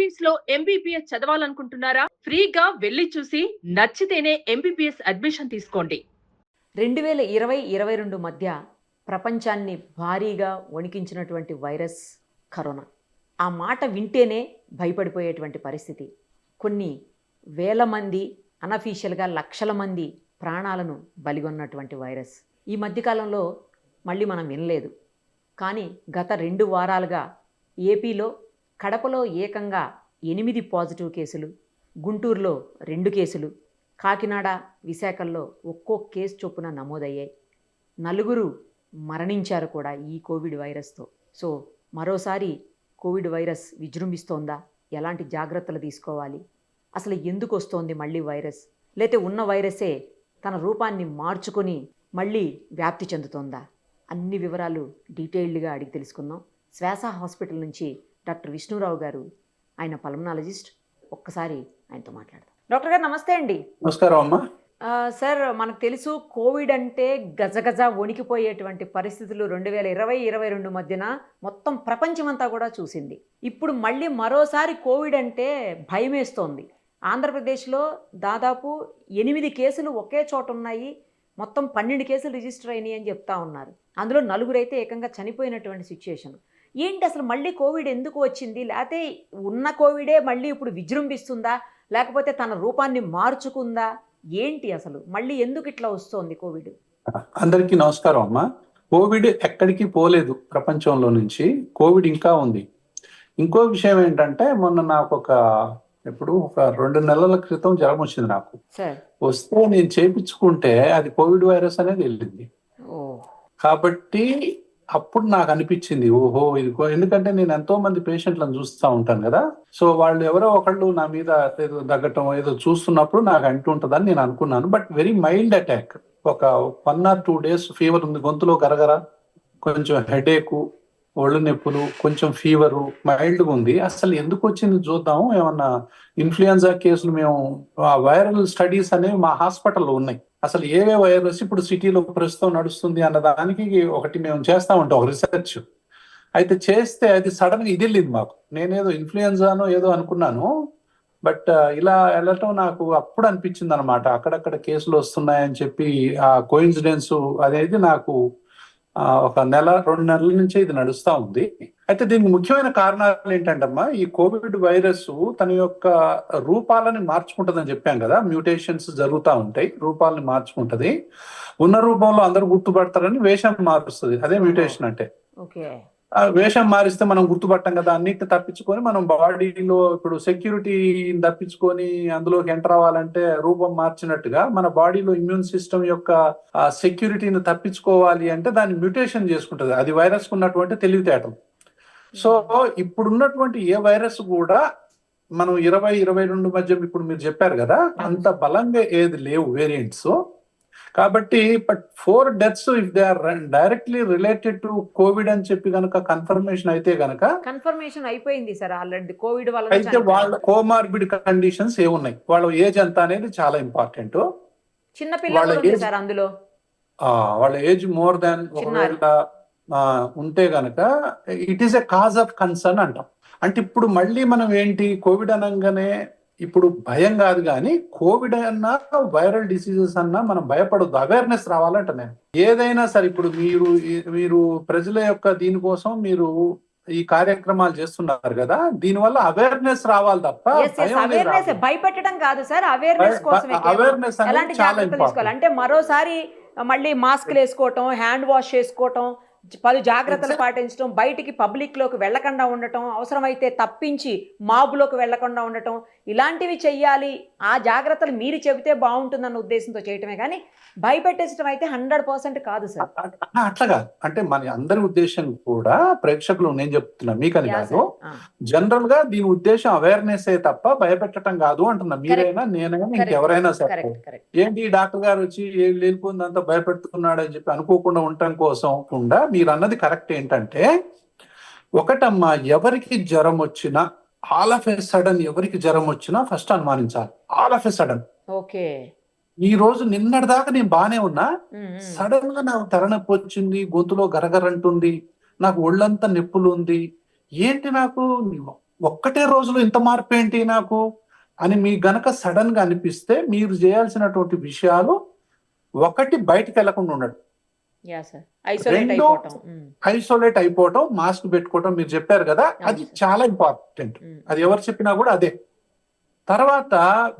Philippines లో MBBS చదవాలనుకుంటున్నారా? ఫ్రీగా వెళ్లి చూసి నచ్చితేనే ఎంబీబీఎస్ అడ్మిషన్ తీసుకోండి. 2020-22 మధ్య ప్రపంచాన్ని భారీగా వణికించినటువంటి వైరస్ కరోనా. ఆ మాట వింటేనే భయపడిపోయేటువంటి పరిస్థితి. కొన్ని వేల మంది, అనఫీషియల్గా లక్షల మంది ప్రాణాలను బలిగొన్నటువంటి వైరస్. ఈ మధ్యకాలంలో మళ్ళీ మనం వినలేదు. కానీ గత 2 వారాలుగా ఏపీలో కడపలో ఏకంగా 8 పాజిటివ్ కేసులు, గుంటూరులో 2 కేసులు, కాకినాడ, విశాఖల్లో ఒక్కో కేసు చొప్పున నమోదయ్యాయి. 4 మరణించారు కూడా ఈ కోవిడ్ వైరస్తో. సో మరోసారి కోవిడ్ వైరస్ విజృంభిస్తోందా? ఎలాంటి జాగ్రత్తలు తీసుకోవాలి? అసలు ఎందుకు వస్తోంది మళ్ళీ వైరస్? లేతే ఉన్న వైరసే తన రూపాన్ని మార్చుకొని మళ్ళీ వ్యాప్తి చెందుతోందా? అన్ని వివరాలు డీటెయిల్డ్గా అడిగి తెలుసుకుందాం. శ్వాస హాస్పిటల్ నుంచి డాక్టర్ విష్ణురావు గారు, ఆయన పల్మనాలజిస్ట్. ఒక్కసారి ఆయనతో మాట్లాడదాం. డాక్టర్ గారు నమస్తే అండి. నమస్కారం అమ్మా. సార్, మనకు తెలుసు కోవిడ్ అంటే గజగజ వణికిపోయేటువంటి పరిస్థితులు 2020-22 మధ్యన మొత్తం ప్రపంచమంతా కూడా చూసింది. ఇప్పుడు మళ్ళీ మరోసారి కోవిడ్ అంటే భయమేస్తోంది. ఆంధ్రప్రదేశ్లో దాదాపు 8 కేసులు ఒకే చోట ఉన్నాయి. మొత్తం 12 కేసులు రిజిస్టర్ అయినాయి అని చెప్తా ఉన్నారు. అందులో 4 అయితే ఏకంగా చనిపోయినటువంటి సిచ్యుయేషన్. ఏంటి అసలు మళ్ళీ కోవిడ్ ఎందుకు వచ్చింది? లేకపోతే ఉన్న కోవిడే మళ్ళీ ఇప్పుడు విజృంభిస్తుందా? లేకపోతే తన రూపాన్ని మార్చుకుందా? ఏంటి అసలు మళ్ళీ ఎందుకు ఇట్లా వస్తోంది కోవిడ్? అందరికీ నమస్కారం అమ్మా. కోవిడ్ ఎక్కడికి పోలేదు ప్రపంచంలో నుంచి. కోవిడ్ ఇంకా ఉంది. ఇంకో విషయం ఏంటంటే, మొన్న నాకు ఒక 2 నెలల క్రితం జ్వరం వచ్చింది నాకు. వస్తే నేను చేయించుకుంటే అది కోవిడ్ వైరస్ అనేది వెళ్ళింది. కాబట్టి అప్పుడు నాకు అనిపించింది, ఓహో ఇది ఎందుకంటే నేను ఎంతో మంది పేషెంట్లను చూస్తూ ఉంటాను కదా. సో వాళ్ళు ఎవరో ఒకళ్ళు నా మీద ఏదో దగ్గటం ఏదో చూస్తున్నప్పుడు నాకు అంటుంటుందని నేను అనుకున్నాను. But very mild attack. ఒక 1 or 2 days ఫీవర్ ఉంది, గొంతులో గరగర, కొంచెం హెడేకు, ఒళ్ళు నొప్పులు, కొంచెం ఫీవరు, మైల్డ్గా ఉంది. అసలు ఎందుకు వచ్చింది చూద్దాము, ఏమన్నా ఇన్ఫ్లుయెన్జా కేసులు, మేము వైరల్ స్టడీస్ అనేవి మా హాస్పిటల్లో ఉన్నాయి. అసలు ఏవే వైరస్ ఇప్పుడు సిటీలో ప్రస్తుతం నడుస్తుంది అన్న దానికి ఒకటి మేము చేస్తా ఉంటాం, ఒక రీసెర్చ్. అయితే చేస్తే అది సడన్గా ఇది వెళ్ళింది మాకు. నేనేదో ఇన్ఫ్లుయెన్జానో ఏదో అనుకున్నాను. బట్ ఇలా వెళ్ళటం నాకు అప్పుడు అనిపించింది అనమాట, అక్కడక్కడ కేసులు వస్తున్నాయని చెప్పి. ఆ కోయిన్సిడెన్స్ అనేది నాకు ఒక 1-2 నెలల నుంచే ఇది నడుస్తూ ఉంది. అయితే దీనికి ముఖ్యమైన కారణాలు ఏంటంటమ్మా, ఈ కోవిడ్ వైరస్ తన యొక్క రూపాలని మార్చుకుంటుందని చెప్పాం కదా. మ్యూటేషన్స్ జరుగుతూ ఉంటాయి, రూపాలని మార్చుకుంటది. ఉన్న రూపంలో అందరూ గుర్తుపడతారని వేషం మారుస్తుంది, అదే మ్యూటేషన్ అంటే. వేషం మారిస్తే మనం గుర్తుపట్టాం కదా, అన్నిటిని తప్పించుకొని మనం బాడీలో ఇప్పుడు సెక్యూరిటీని తప్పించుకొని అందులోకి ఎంటర్ అవ్వాలంటే రూపం మార్చినట్టుగా మన బాడీలో ఇమ్యూన్ సిస్టమ్ యొక్క సెక్యూరిటీని తప్పించుకోవాలి అంటే దాన్ని మ్యూటేషన్ చేసుకుంటుంది. అది వైరస్ ఉన్నటువంటి తెలివితేటలు. సో ఇప్పుడున్నటువంటి ఏ వైరస్ కూడా మనం 20-22 మధ్య ఇప్పుడు మీరు చెప్పారు కదా, అంత బలంగా ఏది లేవు వేరియంట్స్. కాబట్టి but 4 deaths if they are directly related to Covid అని చెప్పి కనుక కన్ఫర్మేషన్ అయితే కనుక, కన్ఫర్మేషన్ అయిపోయింది సార్ ఆల్రెడీ కోవిడ్ వల్ల. అయితే వాళ్ళ కోమార్బిడ్ కండిషన్స్ ఏమున్నాయి, వాళ్ళ ఏజ్ ఎంత అనేది చాలా ఇంపార్టెంట్. చిన్న పిల్లలు సార్ అందులో, వాళ్ళ ఏజ్ మోర్ దాన్ ఒకవేళ ఉంటే గనక it is a cause of concern అంటాం. అంటే ఇప్పుడు మళ్ళీ మనం ఏంటి, కోవిడ్ అనగానే ఇప్పుడు భయం కాదు, కానీ కోవిడ్ అన్నా వైరల్ డిసీజెస్ అన్నా మనం భయపడొద్దు, అవేర్నెస్ రావాలంట. నేను ఏదైనా సరే ఇప్పుడు మీరు ప్రజల యొక్క దీనికోసం మీరు ఈ కార్యక్రమాలు చేస్తున్నారు కదా, దీనివల్ల అవేర్నెస్ రావాలి తప్ప భయపెట్టడం కాదు సార్. అవేర్నెస్ అనేది చాలా ఇంపార్టెంట్. అంటే మరోసారి మళ్ళీ మాస్క్లు వేసుకోవటం, హ్యాండ్ వాష్ చేసుకోవటం, పలు జాగ్రత్తలు పాటించడం, బయటికి పబ్లిక్లోకి వెళ్లకుండా ఉండటం, అవసరమైతే తప్పించి మాబులోకి వెళ్లకుండా ఉండటం, ఇలాంటివి చెయ్యాలి. ఆ జాగ్రత్తలు మీరు చెబితే బాగుంటుందన్న ఉద్దేశంతో చేయటమే కానీ భయపెట్టేసడం అయితే 100% కాదు సార్. అట్లా కాదు. అంటే మన అందరి ఉద్దేశం కూడా, ప్రేక్షకులు నేను చెప్తున్నా మీకని కాదు, జనరల్ గా దీని ఉద్దేశం అవేర్నెస్ తప్ప భయపెట్టడం కాదు అంటున్నా. మీరైనా నేనైనా ఇంకెవరైనా సరే. ఏంటి డాక్టర్ గారు వచ్చి లేనిపోయిందంతా భయపెడుతున్నాడు అని చెప్పి అనుకోకుండా ఉండటం కోసం కూడా మీరు అన్నది కరెక్ట్. ఏంటంటే ఒకటమ్మా, ఎవరికి జ్వరం వచ్చినా ఆల్ ఆఫ్ ఎ సడన్, ఎవరికి జ్వరం వచ్చినా ఫస్ట్ అనుమానించాలి. All of a sudden. Okay, ఈ రోజు నిన్నటి దాకా నేను బానే ఉన్నా, సడన్ గా నాకు తలనొప్పి వచ్చింది, గొంతులో గరగరంటుంది, నాకు ఒళ్ళంతా నొప్పులు ఉంది, ఏంటి నాకు ఒక్కటే రోజులో ఇంత మార్పు ఏంటి నాకు అని మీ గనక సడన్ గా అనిపిస్తే మీరు చేయాల్సినటువంటి విషయాలు, ఒకటి బయటికి వెళ్లకుండా ఉండడం, యా సార్, ఐసోలేట్ రెండు అయిపోవటం. ఐసోలేట్ అయిపోవటం, మాస్క్ పెట్టుకోవటం మీరు చెప్పారు కదా, అది అవును సార్. చాలా ఇంపార్టెంట్. అది ఎవరు చెప్పినా కూడా అదే. తర్వాత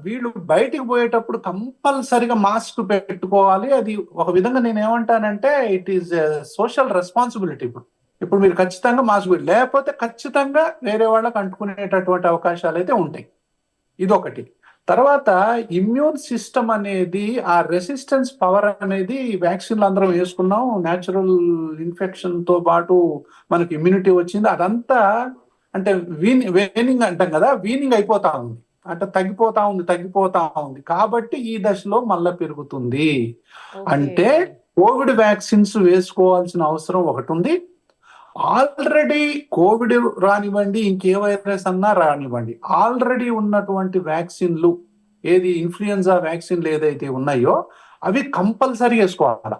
వీళ్ళు బయటికి పోయేటప్పుడు కంపల్సరిగా మాస్క్ పెట్టుకోవాలి. అది ఒక విధంగా నేను ఏమంటానంటే ఇట్ ఈస్ సోషల్ రెస్పాన్సిబిలిటీ. ఇప్పుడు మీరు ఖచ్చితంగా మాస్క్ లేకపోతే ఖచ్చితంగా వేరే వాళ్ళకి అంటుకునేటటువంటి అవకాశాలు అయితే ఉంటాయి. ఇదొకటి. తర్వాత ఇమ్యూన్ సిస్టమ్ అనేది, ఆ రెసిస్టెన్స్ పవర్ అనేది, వ్యాక్సిన్లు అందరం వేసుకున్నాం, న్యాచురల్ ఇన్ఫెక్షన్ తో పాటు మనకి ఇమ్యూనిటీ వచ్చింది, అదంతా అంటే వేనింగ్ అంటాం కదా, వీనింగ్ అయిపోతా ఉంది, అంటే తగ్గిపోతా ఉంది. కాబట్టి ఈ దశలో మళ్ళా పెరుగుతుంది. అంటే కోవిడ్ వ్యాక్సిన్స్ వేసుకోవాల్సిన అవసరం ఒకటి ఉంది. ఆల్రెడీ కోవిడ్ రానివ్వండి, ఇంకే వైరస్ అన్నా రానివ్వండి, ఆల్రెడీ ఉన్నటువంటి వ్యాక్సిన్లు, ఏది ఇన్ఫ్లుయెన్జా వ్యాక్సిన్లు ఏదైతే ఉన్నాయో అవి కంపల్సరీ వేసుకోవాలి.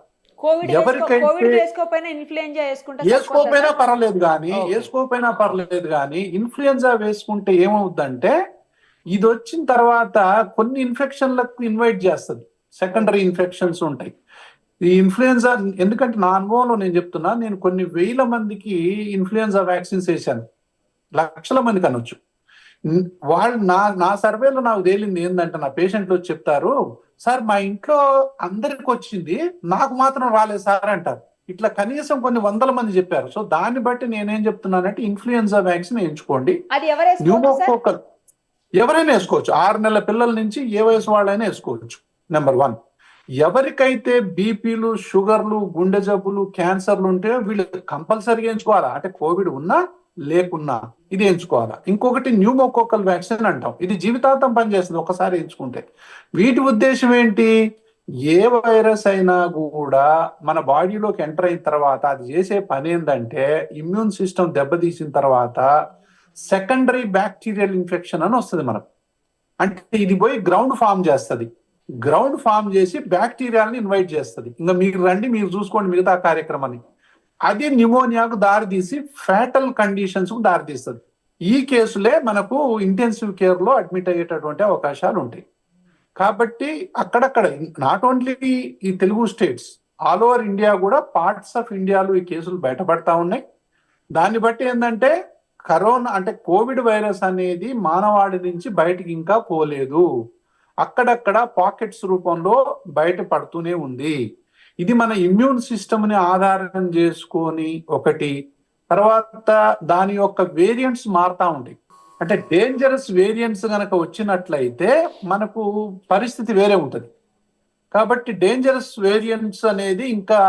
వేసుకోకపోయినా పర్లేదు కానీ ఇన్ఫ్లుయెన్జా వేసుకుంటే ఏమవుద్దంటే, ఇది వచ్చిన తర్వాత కొన్ని ఇన్ఫెక్షన్లకు ఇన్వైట్ చేస్తుంది, సెకండరీ ఇన్ఫెక్షన్స్ ఉంటాయి. ఈ ఇన్ఫ్లుయెన్జా, ఎందుకంటే నా అనుభవంలో నేను చెప్తున్నా, నేను కొన్ని వేల మందికి ఇన్ఫ్లుయెన్జా వ్యాక్సిన్స్ వేసాను, లక్షల మందికి అనొచ్చు. వాళ్ళు నా సర్వేలో నాకు తేలింది ఏంటంటే, నా పేషెంట్లు వచ్చి చెప్తారు, సార్ మా ఇంట్లో అందరికి వచ్చింది, నాకు మాత్రం రాలేదు సార్ అంటారు. ఇట్లా కనీసం కొన్ని వందల మంది చెప్పారు. సో దాన్ని బట్టి నేనేం చెప్తున్నానంటే, ఇన్ఫ్లుయెన్జా వ్యాక్సిన్ వేయించుకోండి. న్యూమోకోకల్ ఎవరైనా వేసుకోవచ్చు, 6 నెలల పిల్లల నుంచి ఏ వయసు వాళ్ళైనా వేసుకోవచ్చు. నెంబర్ 1. ఎవరికైతే బీపీలు, షుగర్లు, గుండె జబ్బులు, క్యాన్సర్లు ఉంటే వీళ్ళు కంపల్సరీగా ఎంచుకోవాలా, అంటే కోవిడ్ ఉన్నా లేకున్నా ఇది ఎంచుకోవాలా. ఇంకొకటి న్యూమోకోకల్ వ్యాక్సిన్ అంటాం, ఇది జీవితాంతం పనిచేస్తుంది ఒకసారి ఎంచుకుంటే. వీటి ఉద్దేశం ఏంటి, ఏ వైరస్ అయినా కూడా మన బాడీలోకి ఎంటర్ అయిన తర్వాత అది చేసే పని ఏంటంటే, ఇమ్యూన్ సిస్టమ్ దెబ్బతీసిన తర్వాత సెకండరీ బ్యాక్టీరియల్ ఇన్ఫెక్షన్ అని వస్తుంది మనకు. అంటే ఇది పోయి గ్రౌండ్ ఫామ్ చేస్తుంది, గ్రౌండ్ ఫామ్ చేసి బ్యాక్టీరియాలని ఇన్వైట్ చేస్తుంది. ఇంకా మీరు రండి, మీరు చూసుకోండి మిగతా కార్యక్రమాన్ని. అది న్యూమోనియాకు దారితీసి ఫ్యాటల్ కండిషన్స్ కు దారితీస్తుంది. ఈ కేసులే మనకు ఇంటెన్సివ్ కేర్ లో అడ్మిట్ అయ్యేటటువంటి అవకాశాలు ఉంటాయి. కాబట్టి అక్కడక్కడ, నాట్ ఓన్లీ ఈ Telugu states, all over India కూడా, పార్ట్స్ ఆఫ్ ఇండియాలో ఈ కేసులు బయటపడతా ఉన్నాయి. దాన్ని బట్టి ఏంటంటే, కరోనా అంటే కోవిడ్ వైరస్ అనేది మానవాడి నుంచి బయటికి ఇంకా పోలేదు, అక్కడక్కడ పాకెట్స్ రూపంలో బయటపడుతూనే ఉంది. ఇది మన ఇమ్యూన్ సిస్టమ్ని ఆధారం చేసుకొని ఒకటి. తర్వాత దాని యొక్క వేరియంట్స్ మారుతా ఉంటాయి. అంటే డేంజరస్ వేరియంట్స్ కనుక వచ్చినట్లయితే మనకు పరిస్థితి వేరే ఉంటుంది. కాబట్టి డేంజరస్ వేరియంట్స్ అనేది ఇంకా,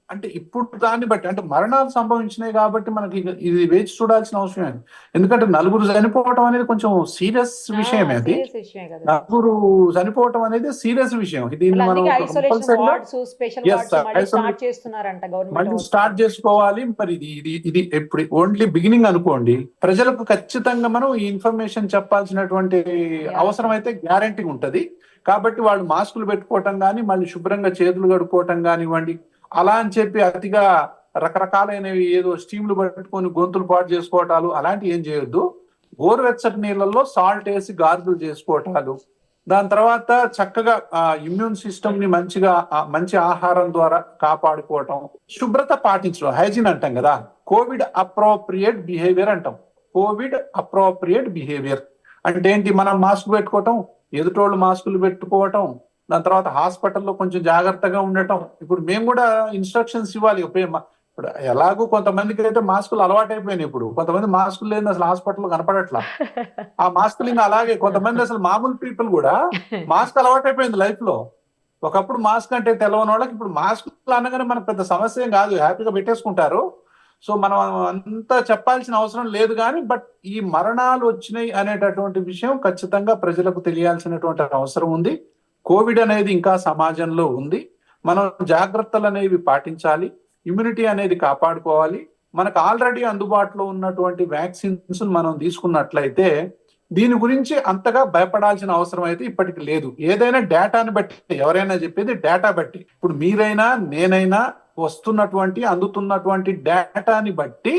అంటే ఇప్పుడు దాన్ని బట్టి, అంటే మరణాలు సంభవించినాయి కాబట్టి మనకి ఇది వేచి చూడాల్సిన అవసరం లేదు. ఎందుకంటే 9 చనిపోవటం అనేది కొంచెం సీరియస్ విషయమే. అది 9 చనిపోవటం అనేది సీరియస్ విషయం. ఇది మళ్ళీ స్టార్ట్ చేసుకోవాలి. మరి ఇది ఎప్పుడు ఓన్లీ బిగినింగ్ అనుకోండి. ప్రజలకు ఖచ్చితంగా మనం ఈ ఇన్ఫర్మేషన్ చెప్పాల్సినటువంటి అవసరం అయితే గ్యారంటీ ఉంటది. కాబట్టి వాళ్ళు మాస్కులు పెట్టుకోవటం కానీ, మళ్ళీ శుభ్రంగా చేతులు కడుక్కోవటం కానివ్వండి, అలా అని చెప్పి అతిగా రకరకాలైనవి ఏదో స్టీమ్లు పట్టుకొని గొంతులు పాటు చేసుకోవటాలు అలాంటివి ఏం చేయొద్దు. గోరువెచ్చటి నీళ్ళల్లో సాల్ట్ వేసి గార్గులు చేసుకోవటాలు, దాని తర్వాత చక్కగా ఇమ్యూన్ సిస్టమ్ ని మంచి ఆహారం ద్వారా కాపాడుకోవటం, శుభ్రత పాటించడం, హైజీన్ అంటాం కదా, కోవిడ్ అప్రోప్రియేట్ బిహేవియర్ అంటాం. కోవిడ్ అప్రోప్రియేట్ బిహేవియర్ అంటే ఏంటి, మనం మాస్క్ పెట్టుకోవటం, ఎదుటోళ్ళు మాస్కులు పెట్టుకోవటం, దాని తర్వాత హాస్పిటల్లో కొంచెం జాగ్రత్తగా ఉండటం. ఇప్పుడు మేము కూడా ఇన్స్ట్రక్షన్స్ ఇవ్వాలి. ఇప్పుడు ఎలాగో కొంతమందికి అయితే మాస్కులు అలవాటైపోయినాయి. ఇప్పుడు కొంతమంది మాస్కులు లేని అసలు హాస్పిటల్లో కనపడట్లా. ఆ మాస్కులు ఇంకా అలాగే, కొంతమంది అసలు మామూలు పీపుల్ కూడా మాస్క్ అలవాటైపోయింది లైఫ్ లో. ఒకప్పుడు మాస్క్ అంటే తెలవని వాళ్ళకి ఇప్పుడు మాస్కులు అనగానే మనకు పెద్ద సమస్య ఏం కాదు, హ్యాపీగా పెట్టేసుకుంటారు. సో మనం అంతా చెప్పాల్సిన అవసరం లేదు. కానీ బట్ ఈ మరణాలు వచ్చినాయి అనేటటువంటి విషయం ఖచ్చితంగా ప్రజలకు తెలియాల్సినటువంటి అవసరం ఉంది. కోవిడ్ అనేది ఇంకా సమాజంలో ఉంది, మనం జాగ్రత్తలు అనేవి పాటించాలి, ఇమ్యూనిటీ అనేది కాపాడుకోవాలి. మనకు ఆల్రెడీ అందుబాటులో ఉన్నటువంటి వ్యాక్సిన్స్ మనం తీసుకున్నట్లయితే దీని గురించి అంతగా భయపడాల్సిన అవసరం అయితే ఇప్పటికి లేదు. ఏదైనా డేటాని బట్టి, ఎవరైనా చెప్పేది డేటా బట్టి, ఇప్పుడు మీరైనా నేనైనా అందుతున్నటువంటి డేటాని బట్టి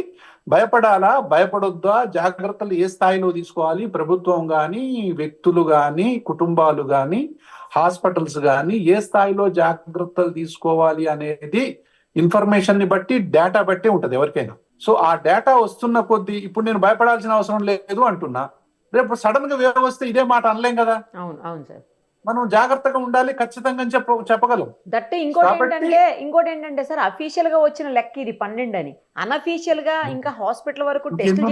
భయపడాలా, భయపడొద్దా, జాగ్రత్తలు ఏ స్థాయిలో తీసుకోవాలి, ప్రభుత్వం కానీ, వ్యక్తులు కానీ, కుటుంబాలు కానీ, హాస్పిటల్స్ కానీ ఏ స్థాయిలో జాగ్రత్తలు తీసుకోవాలి అనేది ఇన్ఫర్మేషన్ ని బట్టి, డేటా బట్టి ఉంటది ఎవరికైనా. సో ఆ డేటా వస్తున్న కొద్దీ ఇప్పుడు నేను భయపడాల్సిన అవసరం లేదు అంటున్నా, రేపు సడన్ గా వేవ్ వస్తే ఇదే మాట అనలేం కదా. అవును అవును సార్. మనం జాగ్రత్తగా ఉండాలి ఖచ్చితంగా అని చెప్పగలం. దట్టు కాబట్టి ఇంకోటి ఏంటంటే సార్, అఫీషియల్ గా వచ్చిన లెక్క ఇది 12 అని, అనఫీషియల్ గా ఇంకా హాస్పిటల్ వరకు టెస్ట్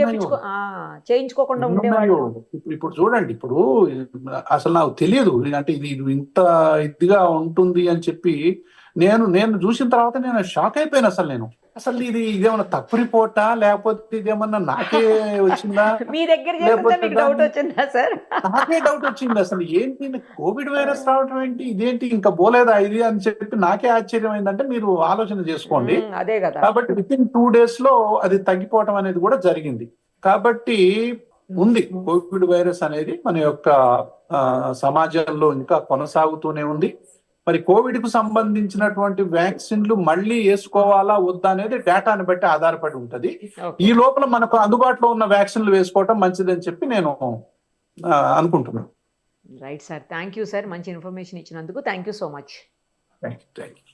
చేయించుకోకుండా ఉండేవాళ్ళు. ఇప్పుడు చూడండి, ఇప్పుడు అసలు నాకు తెలియదు అంటే ఇది ఇంత ఇదిగా ఉంటుంది అని చెప్పి నేను చూసిన తర్వాత నేను షాక్ అయిపోయాను. అసలు ఇదేమన్నా తప్పు రిపోర్టా, లేకపోతే ఇదేమన్నా నాకే వచ్చిందా, మీ దగ్గర లేకపోతే డౌట్ వచ్చిందా సార్? నాకే డౌట్ వచ్చింది. అసలు ఏంటి కోవిడ్ వైరస్ రావడం ఏంటి, ఇదేంటి ఇంకా పోలేదా ఇది అని చెప్పి నాకే ఆశ్చర్యం అయిందంటే మీరు ఆలోచన చేసుకోండి. అదే కదా. కాబట్టి విత్ ఇన్ 2 days లో అది తగ్గిపోవటం అనేది కూడా జరిగింది. కాబట్టి ఉంది కోవిడ్ వైరస్ అనేది మన యొక్క సమాజంలో ఇంకా కొనసాగుతూనే ఉంది. మరి కోవిడ్ కు సంబంధించినటువంటి వ్యాక్సిన్లు మళ్ళీ వేసుకోవాలా వద్దా అనేది డేటాని బట్టి ఆధారపడి ఉంటది. ఈ లోపల మనకు అందుబాటులో ఉన్న వ్యాక్సిన్లు వేసుకోవటం మంచిదని చెప్పి నేను అనుకుంటున్నాను. Right sir, thank you sir, మంచి ఇన్ఫర్మేషన్ ఇచ్చినందుకు thank you so much. Thank you.